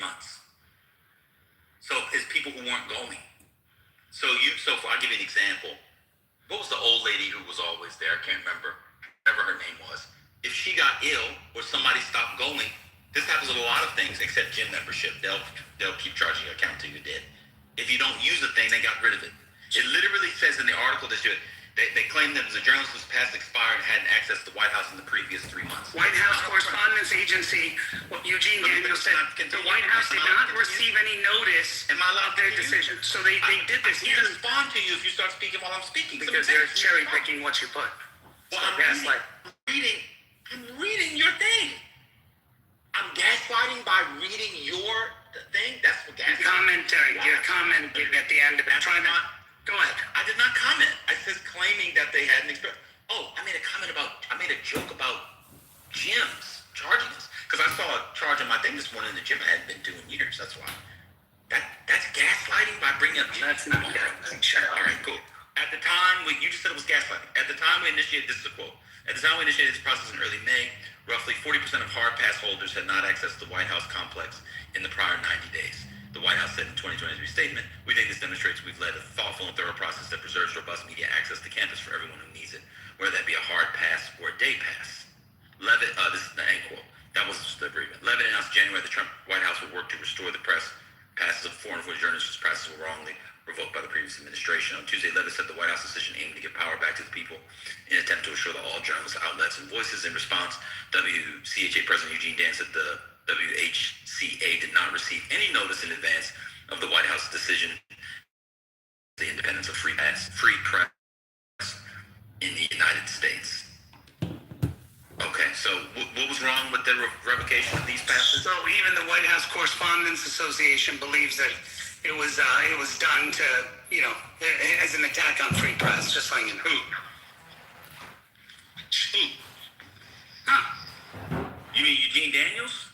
months. So it's people who weren't going. So I'll give you an example. What was the old lady who was always there? I can't remember. Whatever her name was. If she got ill or somebody stopped going, this happens with a lot of things except gym membership. They'll keep charging your account till you're dead. If you don't use the thing, they got rid of it. It literally says in the article that they claimed that it was a journalist whose pass expired and hadn't accessed the White House in the previous 3 months. White House Correspondents Agency, Eugene Daniels said the White House did not receive any notice of their decision. So they did this. I can't respond to you if you start speaking while I'm speaking. Because they're cherry picking what you put. Well, I'm reading your thing. I'm gaslighting by reading your thing. That's what gaslighting. Commentary. Your comment at the end of it. Go ahead. I did not comment. I said claiming that they hadn't experienced. Oh, I made a joke about gyms charging us. Because I saw a charge on my thing this morning in the gym I hadn't been to in years. That's why. That's gaslighting by bringing up gyms. That's not gaslighting. Sure. All right, cool. At the time, you just said it was gaslighting. At the time we initiated, this is a quote. At the time we initiated this process in early May, roughly 40% of hard pass holders had not accessed the White House complex in the prior 90 days. The White House said in 2023 statement, we think this demonstrates we've led a thoughtful and thorough process that preserves robust media access to campus for everyone who needs it, whether that be a hard pass or a day pass. Levitt, this is the end quote. That was the agreement. Levitt announced January the Trump White House would work to restore the press passes of 440 journalists whose passes were wrongly revoked by the previous administration. On Tuesday, Levitt said the White House decision aimed to give power back to the people in an attempt to assure that all journalists, outlets, and voices. In response, WCHA President Eugene Dan said the WHCA did not receive any notice in advance of the White House decision. The independence of free press in the United States. Okay, so what was wrong with the revocation of these passes? So even the White House Correspondents Association believes that it was done to, as an attack on free press, just like you know. Who? Huh? You mean Eugene Daniels?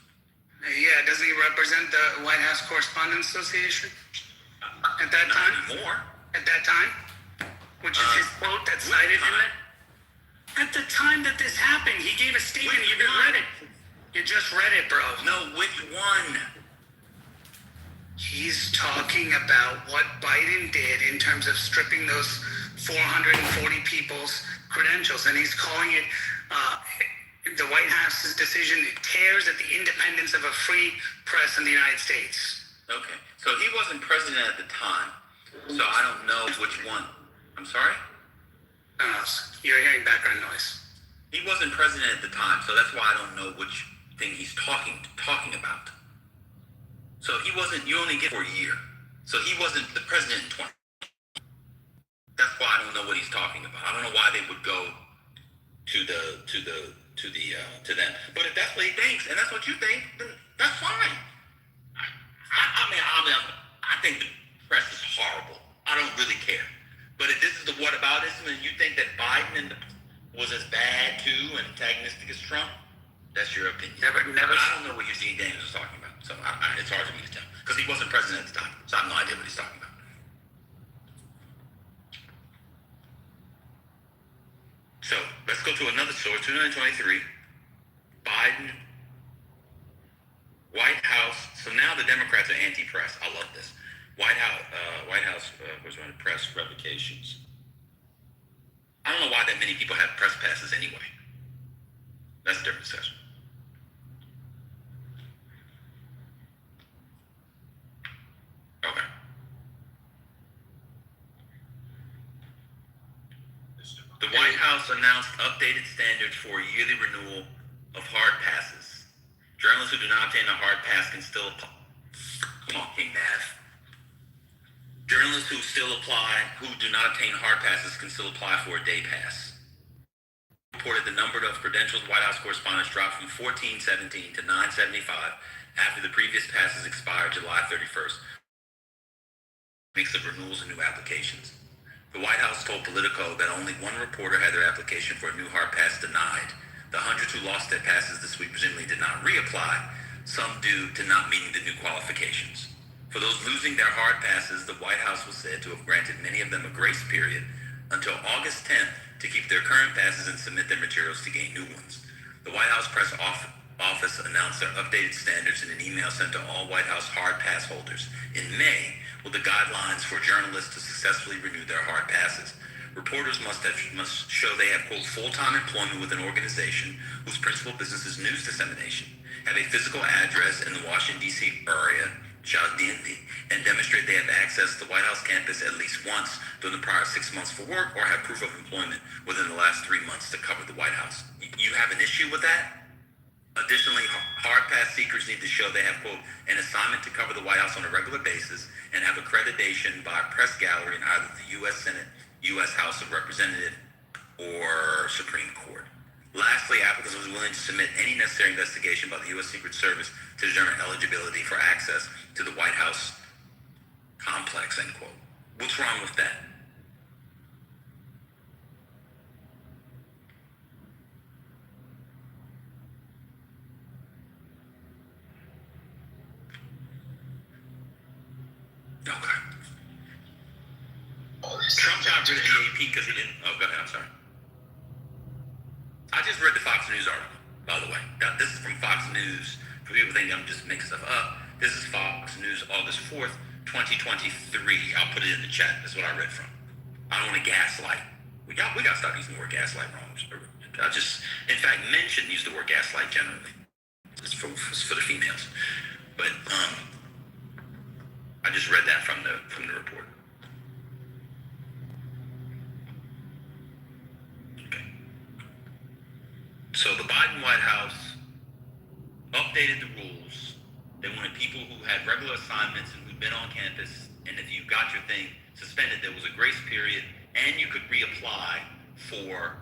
Yeah, doesn't he represent the White House Correspondents Association? At that time? Not anymore. At that time? Which is his quote that's cited in it? At the time that this happened, he gave a statement. You just read it. You just read it, bro. No, which one? He's talking about what Biden did in terms of stripping those 440 people's credentials, and he's calling it the White House's decision tears at the independence of a free press in the United States. Okay, so he wasn't president at the time, so I don't know which one. I'm sorry? You're hearing background noise. He wasn't president at the time, so that's why I don't know which thing he's talking about. So he wasn't. You only get for a year, so he wasn't the president in 20. That's why I don't know what he's talking about. I don't know why they would go to them. But if that's what he thinks and that's what you think, then that's fine. I think the press is horrible. I don't really care. But if this is the whataboutism and you think that Biden was as bad too and antagonistic as Trump, that's your opinion. Never. I don't know what Eugene Daniels is talking about, so it's hard for me to tell because he wasn't president at the time, so I have no idea what he's talking about. So let's go to another source. 223. Biden, White House. So now the Democrats are anti-press. I love this. White House was running press revocations. I don't know why that many people have press passes anyway. That's a different discussion. Okay. The White House announced updated standards for yearly renewal of hard passes. Journalists who do not obtain a hard pass can still apply. Come on, King Mav. Journalists who do not obtain hard passes can still apply for a day pass. Reported the number of credentialed White House correspondents dropped from 1,417 to 975 after the previous passes expired July 31st. Mix of renewals and new applications. The White House told Politico that only one reporter had their application for a new hard pass denied. The hundreds who lost their passes this week presumably did not reapply, some due to not meeting the new qualifications. For those losing their hard passes, the White House was said to have granted many of them a grace period until August 10th to keep their current passes and submit their materials to gain new ones. The White House press office announced their updated standards in an email sent to all White House hard pass holders in May with the guidelines for journalists to successfully renew their hard passes. Reporters must show they have, quote, full-time employment with an organization whose principal business is news dissemination, have a physical address in the Washington, D.C. area, DMV, and demonstrate they have access to the White House campus at least once during the prior 6 months for work, or have proof of employment within the last 3 months to cover the White House. You have an issue with that? Additionally, hard pass seekers need to show they have, quote, an assignment to cover the White House on a regular basis and have accreditation by a press gallery in either the U.S. Senate, U.S. House of Representatives, or Supreme Court. Lastly, applicants was willing to submit any necessary investigation by the U.S. Secret Service to determine eligibility for access to the White House complex, end quote. What's wrong with that? Okay. Trump got rid of the AP because he didn't. Oh, go ahead. I'm sorry. I just read the Fox News article, by the way. This is from Fox News. For people think I'm just making stuff up, this is Fox News, August 4th, 2023. I'll put it in the chat. That's what I read from. I don't want to gaslight. We got to stop using the word gaslight wrong. I just, in fact, men shouldn't use the word gaslight generally. It's for the females. But I just read that from the report. Okay. So the Biden White House updated the rules. They wanted people who had regular assignments and who'd been on campus, and if you got your thing suspended, there was a grace period, and you could reapply for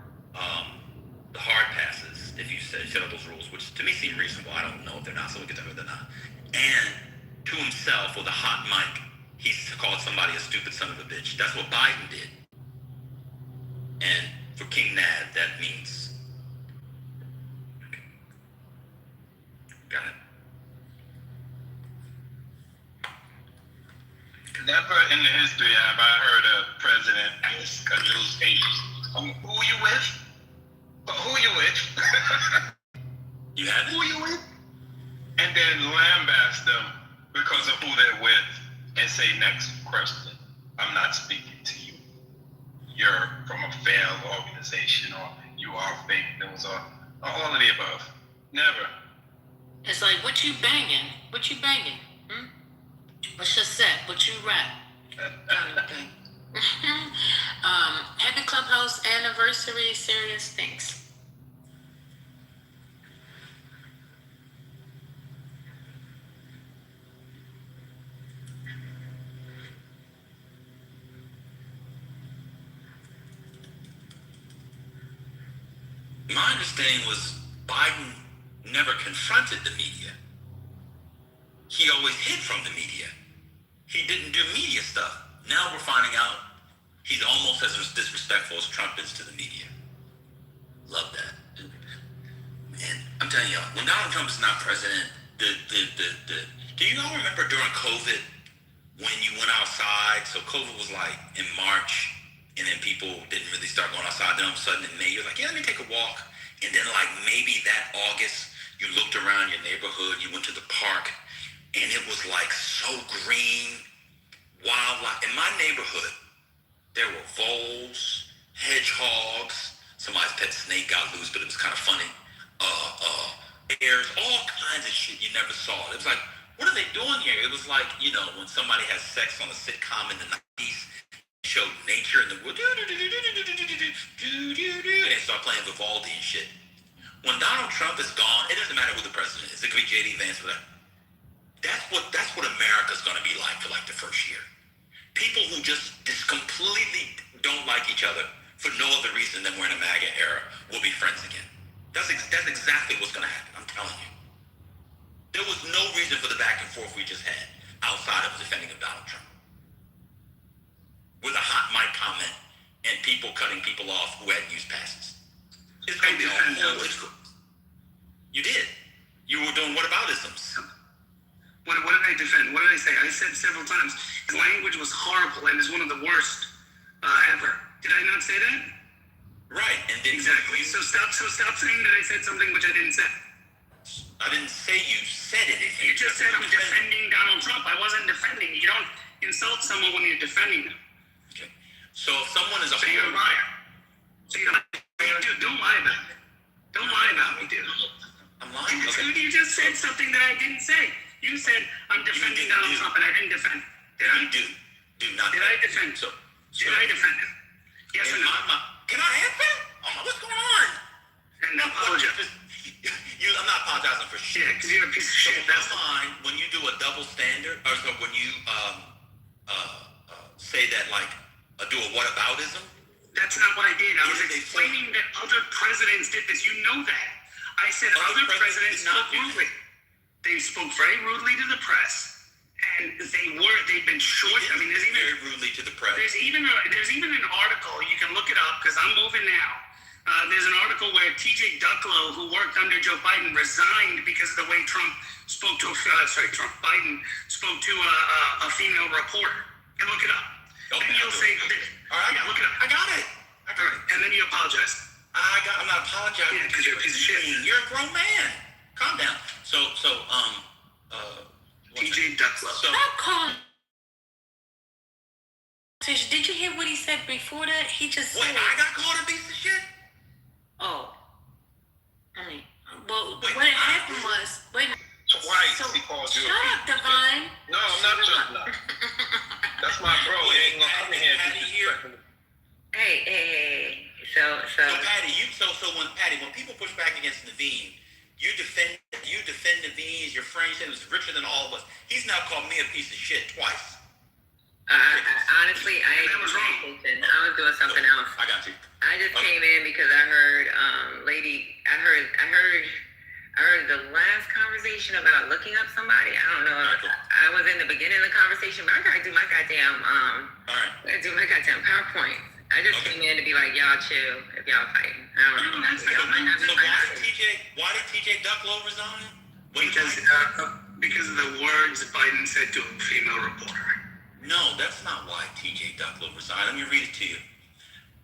the hard passes if you set up those rules, which to me seem reasonable. I don't know if they're not, so we can tell me if they're not. And to himself, with a hot mic, he called somebody a stupid son of a bitch. That's what Biden did. And for King Nad, that means... Okay. Got it. Never in the history have I heard a president use agents. Who you with? Who you with? You have it? Who you with? And then lambast them because of who they're with and say, next question, I'm not speaking to you. You're from a failed organization, or you are fake news, or all of the above. Never. It's like, what you banging? What you banging? What's your set? What you rap? Kind of thing. Happy Clubhouse anniversary, serious things. My understanding was Biden never confronted the media. He always hid from the media. He didn't do media stuff. Now we're finding out he's almost as disrespectful as Trump is to the media. Love that. And I'm telling y'all, when Donald Trump is not president, do you all remember during COVID when you went outside? So COVID was like in March, and then people didn't really start going outside. Then all of a sudden in May, you're like, yeah, let me take a walk. And then like maybe that August, you looked around your neighborhood, you went to the park, and it was like so green, wildlife. In my neighborhood, there were voles, hedgehogs, somebody's pet snake got loose, but it was kind of funny. Bears, all kinds of shit you never saw. It was like, what are they doing here? It was like, you know, when somebody has sex on a sitcom in the 90s, showed nature in the woods, and start playing Vivaldi and shit. When Donald Trump is gone, it doesn't matter who the president is. It could be J.D. Vance, whatever. That's what America's going to be like for like the first year. People who just completely don't like each other for no other reason than we're in a MAGA era will be friends again. That's exactly what's going to happen. I'm telling you. There was no reason for the back and forth we just had outside of defending of Donald Trump. With a hot mic comment and people cutting people off who hadn't used passes. It's going to be all You did. You were doing whataboutisms. What did I defend? What did I say? I said several times, his language was horrible and is one of the worst ever. Did I not say that? Right, and then exactly. So stop saying that I said something which I didn't say. I didn't say you said it. You just said I'm defending Donald Trump. I wasn't defending. You don't insult someone when you're defending them. Okay. So if someone is a So you're a liar. So you don't lie about it. Don't lie about me, dude. I'm lying. Okay. You just said something that I didn't say. You said I'm defending Donald Trump, and I didn't defend him. Did I? Do not. Did I defend him? Did I defend him? Yes or no? Can I answer? Oh, what's going on? And no apologize. I'm not apologizing for shit. Yeah, because you're a piece of shit. So that's fine when you do a double standard, or so when you say that like do a whataboutism. That's not what I did. I was explaining that other presidents did this. You know that. I said other presidents spoke rudely. They spoke very rudely to the press, and they've been short. I mean, very rudely to the press. There's even an article, you can look it up because I'm moving now. There's an article where T.J. Ducklow, who worked under Joe Biden, resigned because of the way Biden spoke to a female reporter. You look it up. Okay, and you'll say, all right, yeah, look it up. I got it. And then you apologize. I'm not apologizing. Yeah, because you're a piece of shit. You're a grown man. Calm down. T.J. Ducklow. Stop calling. Did you hear what he said before that? He just Wait, said, I got called a piece of shit? oh. I mean, well, what happened was, Twice so, he called you. shut up, Divine. No, I'm not shutting up. That's my bro. He ain't gonna come in here. Patty here. Hey. So Patty, when people push back against Naveen, you defend Naveen. Your friend said it was richer than all of us. He's now called me a piece of shit twice. honestly, I That was wrong. I was doing something else. I got you. I just came in because I heard, I heard the last conversation about looking up somebody. I don't know. Alright, cool. I was in the beginning of the conversation, but I gotta do my goddamn PowerPoint. I just came in to be like, y'all chill if y'all fighting. I don't know. Y'all might have So to why did TJ Ducklow resign? Because of the words Biden said to a female reporter. No, that's not why TJ Ducklow resigned. Let me read it to you.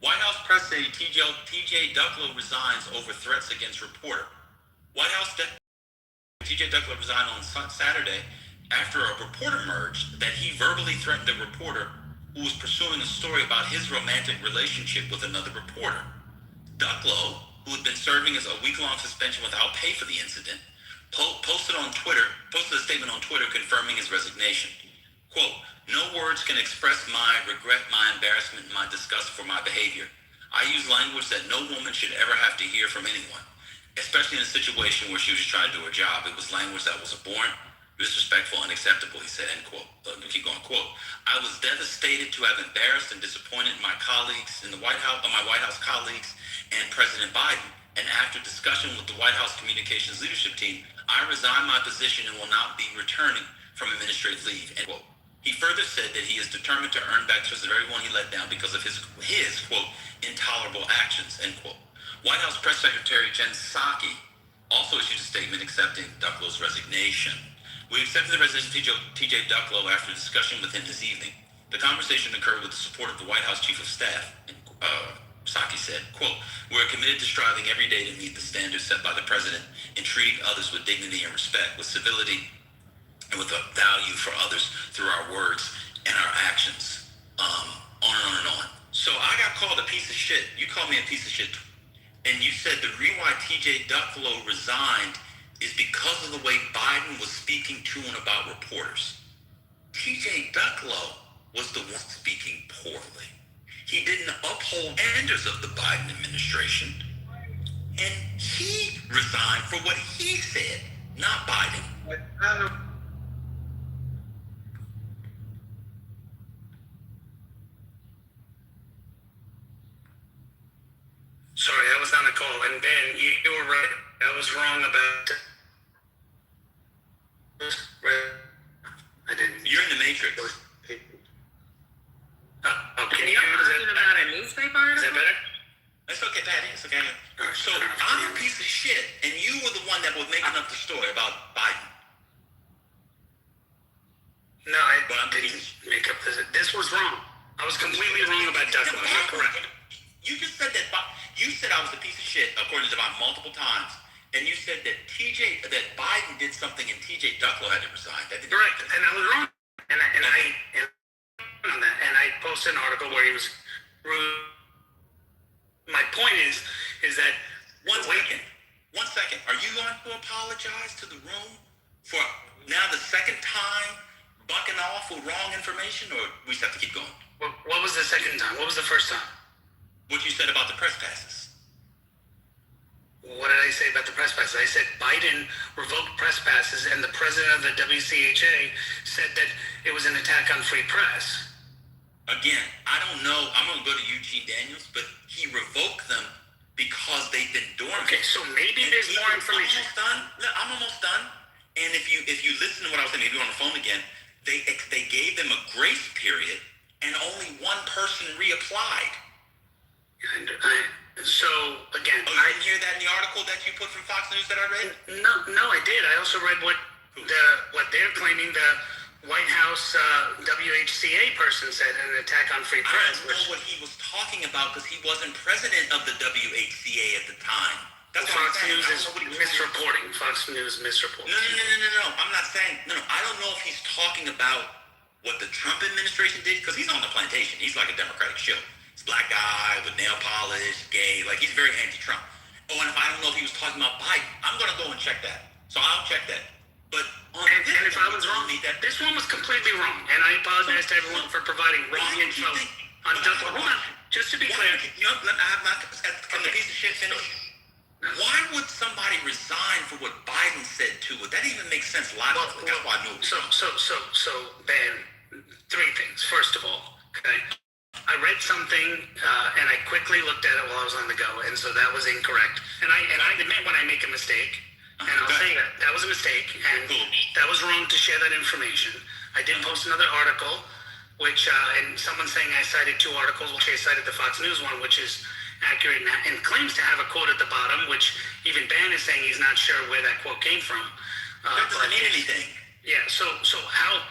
White House press say TJ Ducklow resigns over threats against reporter. White House TJ Ducklow resigned on Saturday after a report emerged that he verbally threatened a reporter who was pursuing a story about his romantic relationship with another reporter. Ducklow, who had been serving as a week-long suspension without pay for the incident, posted a statement on Twitter confirming his resignation. Quote, "No words can express my regret, my embarrassment, and my disgust for my behavior. I use language that no woman should ever have to hear from anyone, especially in a situation where she was trying to do her job. It was language that was abhorrent, disrespectful, unacceptable," he said, end quote. Let me keep going, quote, "I was devastated to have embarrassed and disappointed my colleagues in the White House, my White House colleagues and President Biden. And after discussion with the White House communications leadership team, I resign my position and will not be returning from administrative leave," end quote. He further said that he is determined to earn back trust of everyone he let down because of his quote, "intolerable actions," end quote. White House Press Secretary Jen Psaki also issued a statement accepting Ducklow's resignation. "We accepted the resignation of TJ Ducklow after discussion with him this evening. The conversation occurred with the support of the White House Chief of Staff," Psaki said, quote, "We're committed to striving every day to meet the standards set by the president in treating others with dignity and respect, with civility, and with a value for others through our words and our actions." On and on and on. So I got called a piece of shit. You called me a piece of shit. And you said the reason why TJ Ducklow resigned is because of the way Biden was speaking to and about reporters. TJ Ducklow was the one speaking poorly. He didn't uphold standards of the Biden administration. And he resigned for what he said, not Biden. Sorry, I was on a call, and Ben, you were right. I was wrong about. I didn't. You're in the Matrix. Can you You're hear me? talking about a newspaper Is that article? better? It's okay, Patty. It's okay. So I'm a piece of shit, and you were the one that was making up the story about Biden. No, I didn't make up this. This was wrong. I was completely wrong about Ducklow. You're correct. You just said that. You said I was a piece of shit, according to Devon, multiple times, and you said that that Biden did something and TJ Ducklo had to resign. That didn't Correct, and I was wrong. And on that, and I posted an article where he was rude. My point is that One second. Are you going to apologize to the room for now the second time bucking off with wrong information, or we just have to keep going? What was the second time? What was the first time? What you said about the press passes. What did I say about the press passes? I said Biden revoked press passes, and the president of the WCHA said that it was an attack on free press. Again, I don't know. I'm going to go to Eugene Daniels, but he revoked them because they've been dormant. Okay, so maybe there's more information. I'm almost done. And if you listen to what I was saying, maybe on the phone again, they gave them a grace period, and only one person reapplied. So again, Oh, you didn't hear that in the article that you put from Fox News that I read? No, I did. I also read what they're claiming the White House WHCA person said in an attack on free I press. don't know what he was talking about because he wasn't president of the WHCA at the time. That's what Fox I'm saying. News I is don't know what he was misreporting. Fox News misreporting. No. I'm not saying. No. I don't know if he's talking about what the Trump administration did because he's on the plantation. He's like a Democratic shill. He's a black guy with nail polish, gay. Like he's very anti-Trump. Oh, and I don't know if he was talking about Biden. I'm gonna go and check that. So I'll check that. But on And if I was wrong, this one was completely wrong, and I apologize to everyone for providing wrong info on Ducklo. Hold on, just to be clear. I'm not. Can the piece of shit finish? Why would somebody resign for what Biden said to it? That even makes sense logically. That's why I knew it was wrong. So, Ben, three things. First of all, okay, I read something and I quickly looked at it while I was on the go, and so that was incorrect. And I admit when I make a mistake, and I'll say that was a mistake, and that was wrong to share that information. I did post another article, which and someone saying I cited two articles, which I cited the Fox News one, which is accurate and claims to have a quote at the bottom, which even Ben is saying he's not sure where that quote came from. That doesn't mean anything. Yeah. So how?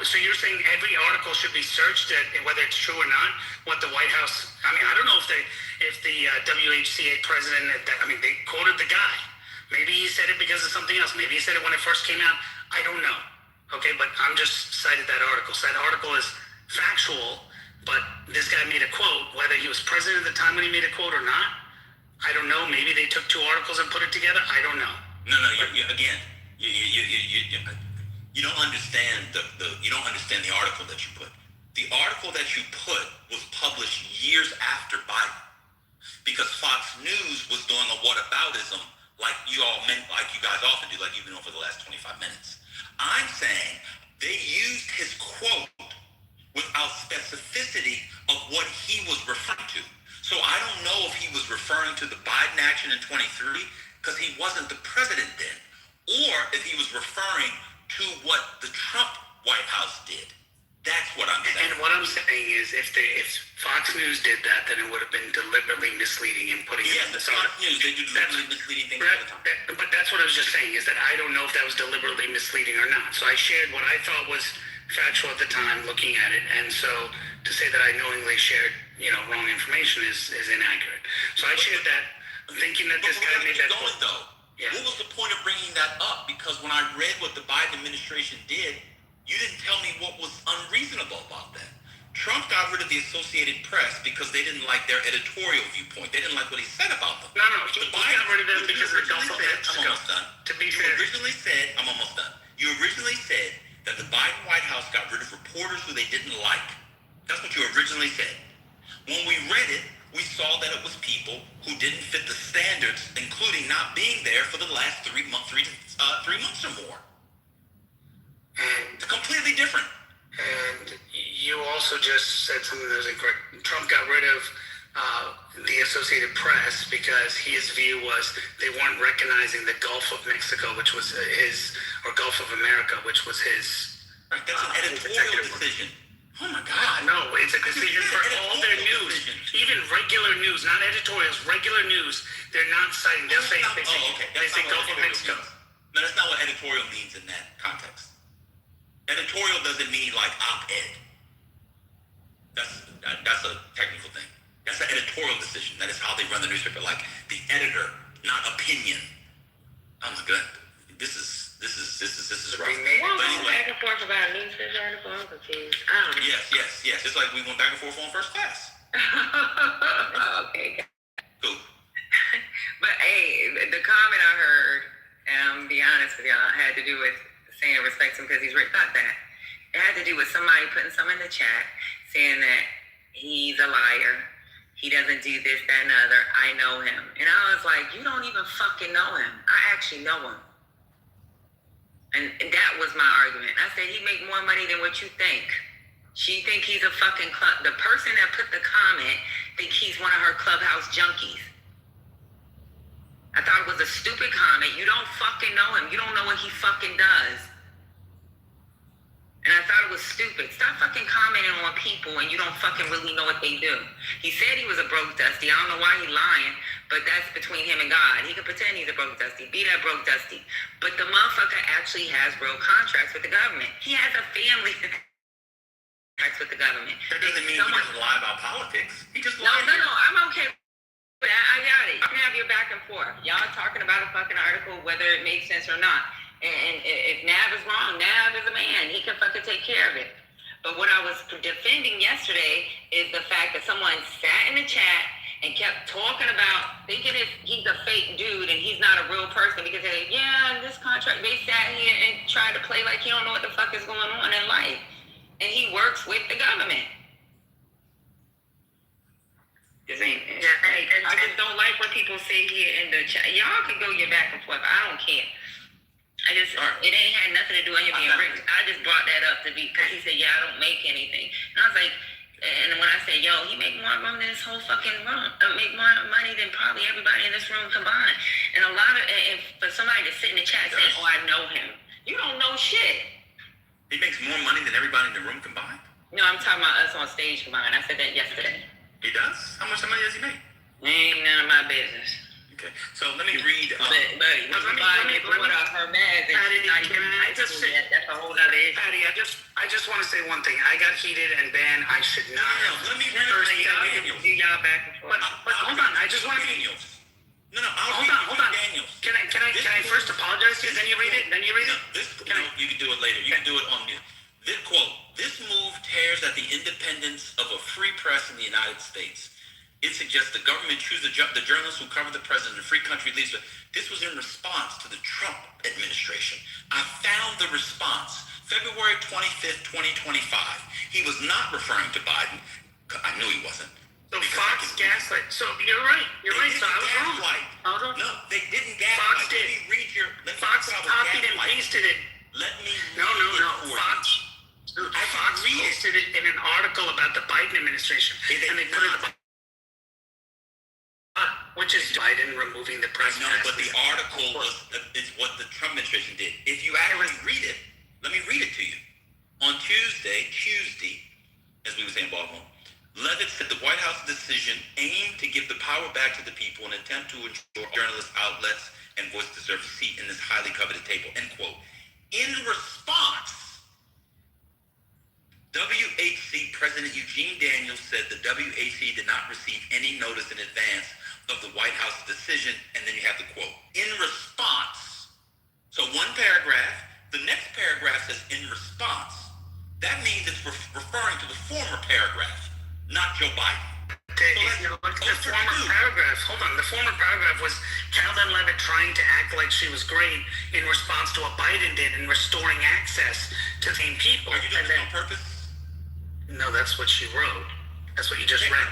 So you're saying every article should be searched at whether it's true or not? What the White House? I mean, I don't know if the WHCA president. They quoted the guy. Maybe he said it because of something else. Maybe he said it when it first came out. I don't know. Okay, but I'm just cited that article. So that article is factual, but this guy made a quote. Whether he was president at the time when he made a quote or not, I don't know. Maybe they took two articles and put it together. I don't know. No. You don't understand you don't understand the article that you put. The article that you put was published years after Biden, because Fox News was doing a whataboutism like you guys often do, like you've been doing for the last 25 minutes. I'm saying they used his quote without specificity of what he was referring to. So I don't know if he was referring to the Biden action in 23 because he wasn't the president then, or if he was referring to what the Trump White House did. That's what I'm saying. And what I'm saying is, if Fox News did that, then it would have been deliberately misleading and putting. Yes, the Fox News, they do deliberately misleading things all the time. But that's what I was just saying, is that I don't know if that was deliberately misleading or not. So I shared what I thought was factual at the time, looking at it, and so to say that I knowingly shared, wrong information is inaccurate. So I shared that, thinking that this guy made that. Yeah. What was the point of bringing that up? Because when I read what the Biden administration did, you didn't tell me what was unreasonable about that. Trump got rid of the Associated Press because they didn't like their editorial viewpoint. They didn't like what he said about them. No, he got rid of them because of the Gulf of Mexico. I'm almost done. I'm almost done. You originally said that the Biden White House got rid of reporters who they didn't like. That's what you originally said. When we read it, we saw that it was people who didn't fit the standards, including not being there for the last 3 months or more. It's completely different. And you also just said something that was incorrect. Trump got rid of the Associated Press because his view was they weren't recognizing the Gulf of Mexico, which was or Gulf of America, which was his. Right, that's an editorial decision. Oh my God. No, it's a decision for all their news. Even regular news, not editorials, regular news, they're not citing. They'll say, they say Gulf of Mexico. No, that's not what editorial means in that context. Editorial doesn't mean like op-ed. That's a technical thing. That's an editorial decision. That is how they run the newspaper. Like the editor, not opinion. Oh my God, this is rough. We may But go anyway, back and forth about a newspaper article. I'm confused. I don't know. yes. It's like we went back and forth on First Class. Okay. Cool. But hey, the comment I heard, and I'm gonna be honest with y'all, had to do with saying respect him because he's right. Not that. It had to do with somebody putting some in the chat saying that he's a liar. He doesn't do this, that, and the other. I know him. And I was like, you don't even fucking know him. I actually know him. And that was my argument. I said, he make more money than what you think. She think he's a fucking club. The person that put the comment think he's one of her clubhouse junkies. I thought it was a stupid comment. You don't fucking know him. You don't know what he fucking does. And I thought it was stupid. Stop fucking commenting on people when you don't fucking really know what they do. He said he was a broke dusty. I don't know why he's lying, but that's between him and God. He can pretend he's a broke dusty. Be that broke dusty. But the motherfucker actually has real contracts with the government. He has a family contracts with the government. That doesn't mean he doesn't lie about politics. He just lies. No, I'm okay with that. I got it. You can have your back and forth. Y'all talking about a fucking article, whether it makes sense or not. And if Nav is wrong, Nav is a man. He can fucking take care of it. But what I was defending yesterday is the fact that someone sat in the chat and kept talking about thinking he's a fake dude and he's not a real person because they're like, yeah, in this contract, they sat here and tried to play like he don't know what the fuck is going on in life. And he works with the government. This ain't it. I just don't like when people say here in the chat. Y'all can go your back and forth. I don't care. It ain't had nothing to do with him being rich. I just brought that up to be, because he said, yeah, I don't make anything. And I was like, and when I said, yo, he make more money than this whole fucking room. Make more money than probably everybody in this room combined. And a lot of, and for somebody to sit in the chat saying, oh, I know him. You don't know shit. He makes more money than everybody in the room combined? No, I'm talking about us on stage combined. I said that yesterday. He does? How much money does he make? Ain't none of my business. Okay, so let me read. But let me put her mad. I just said that's a whole other issue. Patty, I just want to say one thing. I got heated and Ben, I should not. No, let me read Daniels. Do y'all back and forth. But hold on, I just want to. Daniels. No, I'll Hold on. Daniels. Can I first apologize to you? Then you read it. You can do it later. You can do it on the. This quote: "This move tears at the independence of a free press in the United States. It suggests the government choose the journalists who cover the president and free country leaders." This was in response to the Trump administration. I found the response. February 25th, 2025. He was not referring to Biden. I knew he wasn't. So Fox gaslight. So you're right. So I was wrong. Hold on. No, they didn't gaslight. Fox did. Let me read your. Fox copied and pasted it. Let me. No. Fox posted it in an article about the Biden administration, and they put it. Which is Biden removing the press. No, but the article is what the Trump administration did. If you actually read it, let me read it to you. On Tuesday, as we would say in Baltimore, Levitt said the White House decision aimed to give the power back to the people in an attempt to ensure journalist outlets and voices deserve a seat in this highly coveted table, end quote. In response, WHC President Eugene Daniels said the WHC did not receive any notice in advance of the White House's decision, and then you have the quote, in response. So one paragraph, the next paragraph says in response. That means it's referring to the former paragraph, not Joe Biden. The former paragraph, hold on, the former paragraph was Carolyn Levitt trying to act like she was great in response to what Biden did in restoring access to the same people. Are you doing this on purpose? No, that's what she wrote. That's what you just read.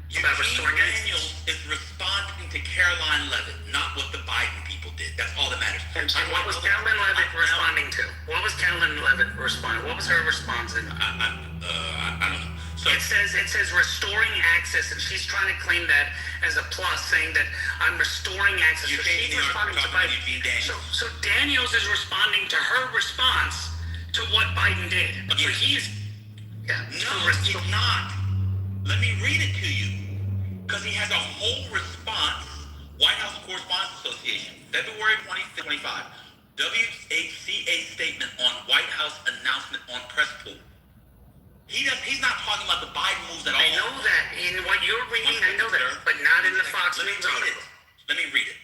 About restoring Daniels is responding to Caroline Levitt, not what the Biden people did. That's all that matters. And what was Carolyn Levitt responding to? What was Carolyn Levitt responding? What was her response? I don't know. So it says restoring access, and she's trying to claim that as a plus, saying that I'm restoring access. You're so she's responding to Biden. So Daniels is responding to her response to what Biden did. So he's he's not. Let me read it to you, because he has a whole response. White House Correspondents Association, February 25, WHCA statement on White House announcement on press pool. He's not talking about the Biden moves at all. I know that. In what you're reading, I know that, but not in the Fox News article. Let me read it.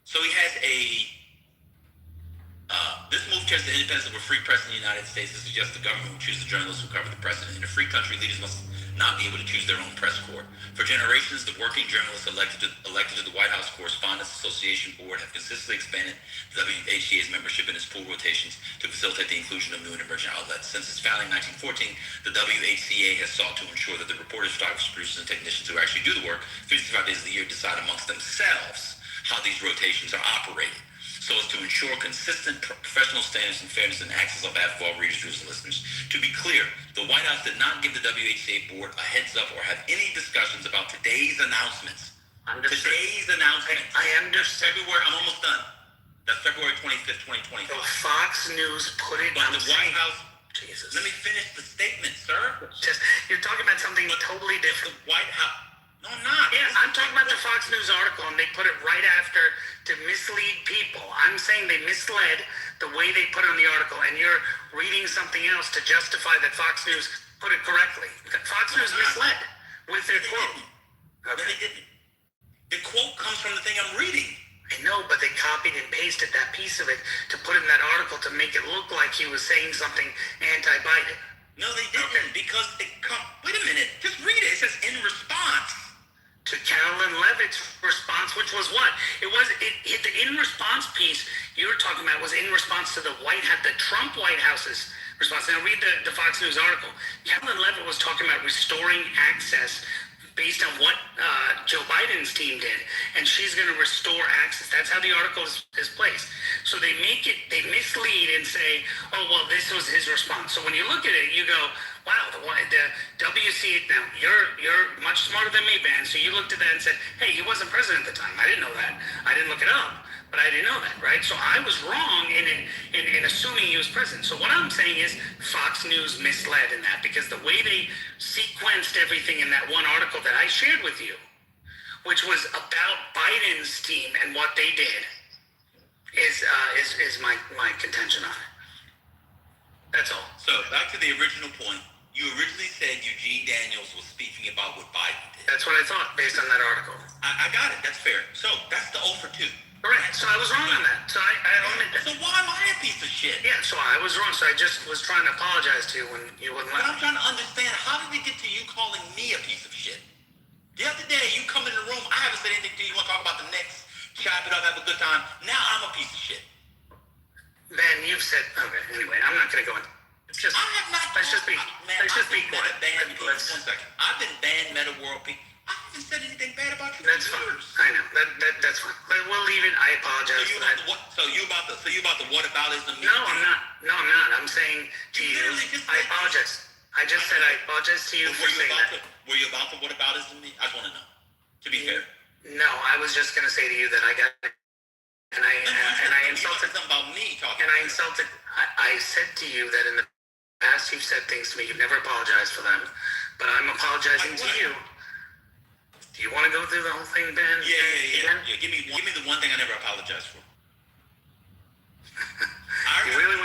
So he has a This move tests the independence of a free press in the United States and suggests the government will choose the journalists who cover the president. In a free country, leaders must not be able to choose their own press corps. For generations, the working journalists elected to the White House Correspondents Association Board have consistently expanded the WHCA's membership in its pool rotations to facilitate the inclusion of new and emerging outlets. Since its founding in 1914, the WHCA has sought to ensure that the reporters, photographers, producers, and technicians who actually do the work 365 days of the year decide amongst themselves how these rotations are operated, so as to ensure consistent professional standards and fairness and access on behalf of all readers, viewers, and listeners. To be clear, the White House did not give the WHA board a heads up or have any discussions about today's announcements. Understood. Today's announcements. I understand. February, I'm almost done. That's February 25th, 2025. So Fox News put it But on the White House, Jesus. let me finish the statement, sir. Just, you're talking about something totally The different. White House, no, I'm not. Yeah, I'm talking about the Fox News article, and they put it right after to mislead people. I'm saying they misled the way they put it on the article, and you're reading something else to justify that Fox News put it correctly. Fox News misled with their quote. No, they didn't. The quote comes from the thing I'm reading. I know, but they copied and pasted that piece of it to put in that article to make it look like he was saying something anti-Biden. No, they didn't, because wait a minute, just read it. It says in response. To Carolyn Levitt's response, which was what? The in response piece you were talking about was in response to the Trump White House's response. Now read the Fox News article. Carolyn Levitt was talking about restoring access based on what Joe Biden's team did, and she's going to restore access. That's how the article is placed. So they mislead and say, oh, well, this was his response. So when you look at it, you go, wow, the WC, now you're much smarter than me, Ben. So you looked at that and said, hey, he wasn't president at the time. I didn't know that. I didn't look it up. But I didn't know that, right? So I was wrong in assuming he was president. So what I'm saying is Fox News misled in that, because the way they sequenced everything in that one article that I shared with you, which was about Biden's team and what they did, is my contention on it. That's all. So back to the original point. You originally said Eugene Daniels was speaking about what Biden did. That's what I thought based on that article. I got it. That's fair. So that's the 0 for 2. Correct. So I was wrong on that. So I own it. So why am I a piece of shit? Yeah, so I was wrong. So I just was trying to apologize to you when you wouldn't But let I'm me. trying to understand, how did it get to you calling me a piece of shit? The other day, you come in the room, I haven't said anything to you. You want to talk about the Knicks, chop it up, have a good time. Now I'm a piece of shit. Ben, you've said, okay, anyway, I'm not going to go into it's just, I have not. let's just be quiet. One second. I've been banned Meta World Peace. I haven't said anything bad about you. That's fine. I know. That's fine. But we'll leave it. I apologize for that. So you about the whataboutism? No, I'm not. No, I'm not. I'm saying to you, I apologize. I just said I apologize to you for saying that. Were you about the whataboutism? I just want to know. To be fair. No, I was just going to say to you that I got and I insulted something about me talking. And I insulted. I said to you that in the past you've said things to me. You've never apologized for them, but I'm apologizing to you. Do you want to go through the whole thing, Ben? Yeah. Give me the one thing I never apologized for. I remember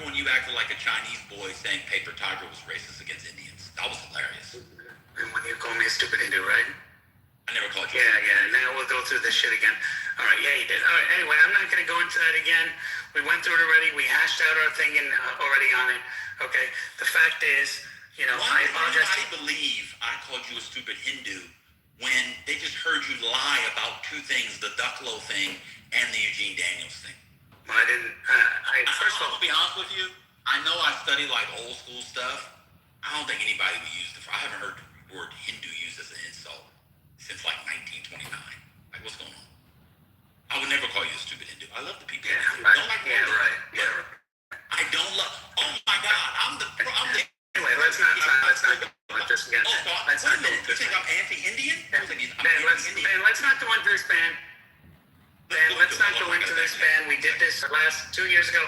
when you acted like a Chinese boy saying Paper Tiger was racist against Indians. That was hilarious. And when you call me a stupid Hindu, right? I never called you. Yeah. Now we'll go through this shit again. All right, yeah, you did. All right, anyway, I'm not going to go into that again. We went through it already. We hashed out our thing already on it. Okay. The fact is, Why I apologize. does anybody believe I called you a stupid Hindu when they just heard you lie about two things, the Ducklow thing and the Eugene Daniels thing? Well, I didn't. First of all, I'll be honest with you. I know I study like old school stuff. I don't think anybody would use I haven't heard the word Hindu used as an insult since like 1929. Like, what's going on? I would never call you a stupid Hindu. I love the people. Yeah, Right. Don't like right. I don't love. Oh my God, I'm the. Anyway, let's not go into this again. Let's not go into this. You think I'm anti-Indian? Ben, let's not go into this, Ben. Ben, let's not go into this, Ben. We did this 2 years ago.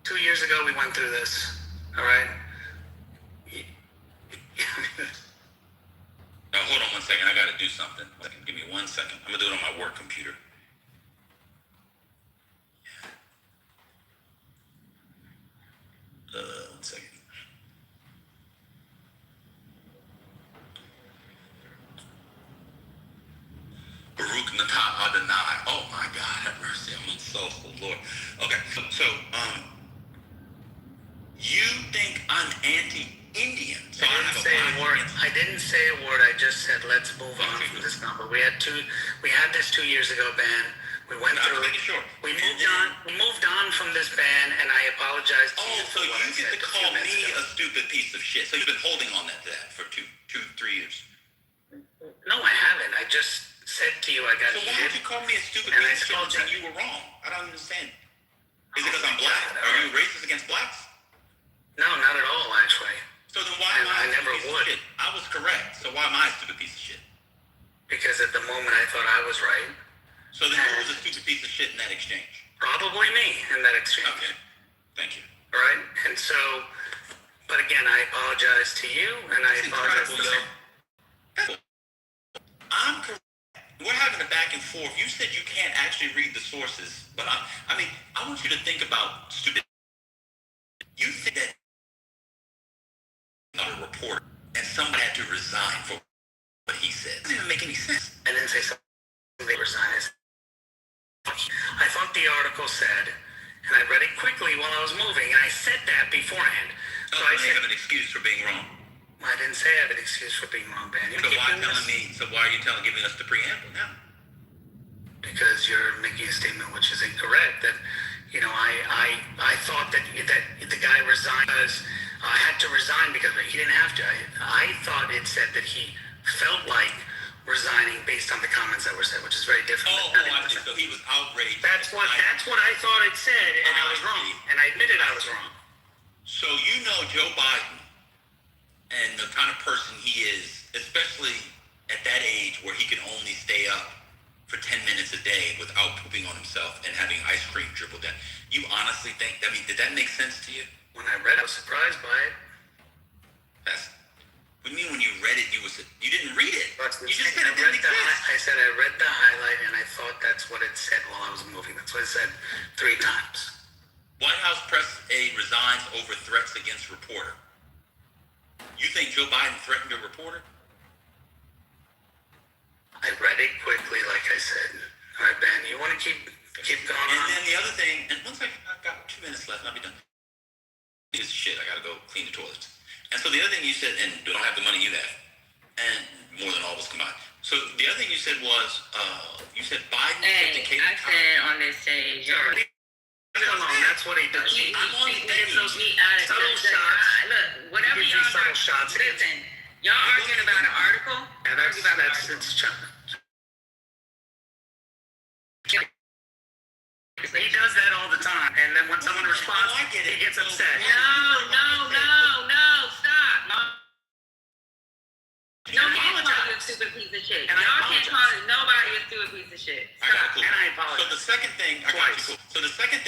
2 years ago, we went through this. All right. Now, hold on 1 second. I got to do something. Give me 1 second. I'm going to do it on my work computer. Yeah. 1 second. Baruch Natah Adonai. Oh, my God. Have mercy on my soul, oh Lord. Okay, so you think I'm anti-Indian? So I have a bias against. I didn't say a word. I just said let's move on from this number. We had this 2 years ago, Ben. We went through. Sure. We moved on from this ban, and I apologize to you. So you get to call me a stupid piece of shit. So you've been holding on that for 3 years. No, I haven't. I just said to you I got So heated. why would you call me a stupid And piece I of shit and told say you. you were wrong? I don't understand. Is it because I'm black? Are you racist against blacks? No, not at all, actually. So then why am And I I a never stupid piece would. of shit? I was correct. So why am I a stupid piece of shit? Because at the moment I thought I was right. So then who was a stupid piece of shit in that exchange? Probably me in that exchange. Okay. Thank you. Right? And so, but again, I apologize to you, and I That's apologize to incredible. them. I'm correct. We're having a back and forth. You said you can't actually read the sources, but I want you to think about stupid. You think that a reporter and somebody had to resign for what he said. It doesn't even make any sense. I didn't say something they resign. I thought the article said, and I read it quickly while I was moving, and I said that beforehand. So I they said, have an excuse for being wrong. I didn't say I have an excuse for being wrong, Ben. You So keep why doing telling this. me? So why are you giving us the preamble now? Because you're making a statement which is incorrect. That I thought that the guy resigned because had to resign because he didn't have to. I thought it said that he felt like resigning based on the comments that were said, which is very different. I see. So he was outraged. That's what I thought it said, and I was wrong. And I admitted I was wrong. So you know Joe Biden and the kind of person he is, especially at that age where he can only stay up for 10 minutes a day without pooping on himself and having ice cream dribbled down. You honestly think, did that make sense to you? When I read it, I was surprised by it. What do you mean when you read it, you didn't read it? You just said I it didn't exist. I said I read the highlight, and I thought that's what it said while I was moving. That's what it said 3 times. White House press aide resigns over threats against reporter. You think Joe Biden threatened a reporter? I read it quickly, like I said. All right, Ben, you want to keep going And on? then the other thing, and once I've got 2 minutes left, and I'll be done. This is shit, I gotta go clean the toilets. And so the other thing you said, and don't have the money you have, and more than all of us combined. So the other thing you said was, you said Biden Hey, indicated. I said on this stage, Leave it alone. That's what he does. He I'm on gives stage. those out of Subtle shots. Look, whatever Gives you y'all subtle shots against- listen, y'all arguing about an article. Yeah, Argue about an article. He does that all the time, and then when someone responds, I get it. he gets upset. No, stop. No, you can't call you a stupid piece of shit. And I Y'all can't apologize. call nobody a stupid piece of shit. I got it, cool. And I So apologize. the second thing, I got you, cool. So the second thing